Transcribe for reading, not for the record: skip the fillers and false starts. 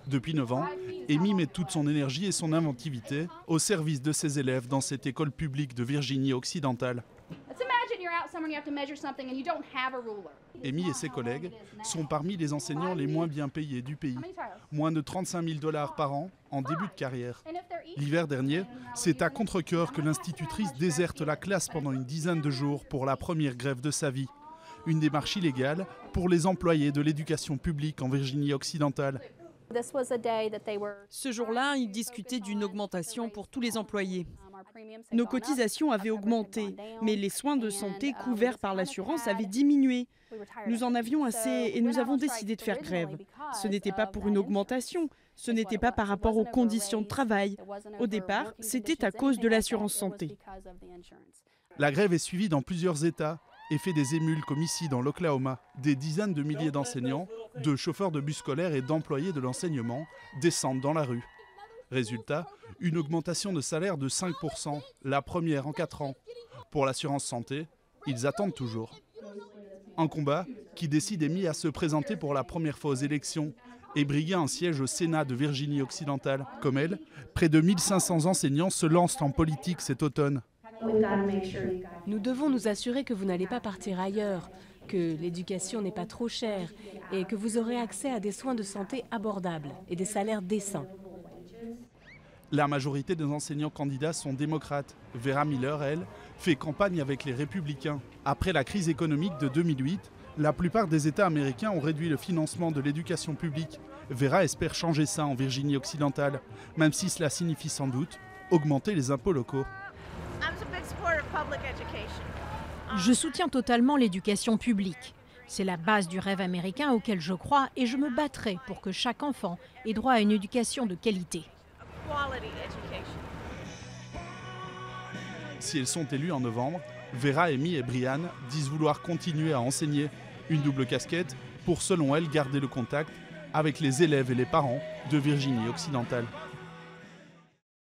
Depuis 9 ans, Amy met toute son énergie et son inventivité au service de ses élèves dans cette école publique de Virginie occidentale. Amy et ses collègues sont parmi les enseignants les moins bien payés du pays. Moins de 35 000 $ par an en début de carrière. L'hiver dernier, c'est à contre-cœur que l'institutrice déserte la classe pendant une dizaine de jours pour la première grève de sa vie. Une démarche illégale pour les employés de l'éducation publique en Virginie occidentale. Ce jour-là, ils discutaient d'une augmentation pour tous les employés. Nos cotisations avaient augmenté, mais les soins de santé couverts par l'assurance avaient diminué. Nous en avions assez et nous avons décidé de faire grève. Ce n'était pas pour une augmentation, ce n'était pas par rapport aux conditions de travail. Au départ, c'était à cause de l'assurance santé. La grève est suivie dans plusieurs États et fait des émules comme ici dans l'Oklahoma. Des dizaines de milliers d'enseignants, de chauffeurs de bus scolaires et d'employés de l'enseignement descendent dans la rue. Résultat, une augmentation de salaire de 5%, la première en 4 ans. Pour l'assurance santé, ils attendent toujours. Un combat qui décide Amy à se présenter pour la première fois aux élections et briguer un siège au Sénat de Virginie occidentale. Comme elle, près de 1500 enseignants se lancent en politique cet automne. Nous devons nous assurer que vous n'allez pas partir ailleurs, que l'éducation n'est pas trop chère et que vous aurez accès à des soins de santé abordables et des salaires décents. La majorité des enseignants candidats sont démocrates. Vera Miller, elle, fait campagne avec les républicains. Après la crise économique de 2008, la plupart des États américains ont réduit le financement de l'éducation publique. Vera espère changer ça en Virginie occidentale, même si cela signifie sans doute augmenter les impôts locaux. Je soutiens totalement l'éducation publique. C'est la base du rêve américain auquel je crois et je me battrai pour que chaque enfant ait droit à une éducation de qualité. Si elles sont élues en novembre, Vera, Amy et Brian disent vouloir continuer à enseigner. Une double casquette pour, selon elles, garder le contact avec les élèves et les parents de Virginie occidentale.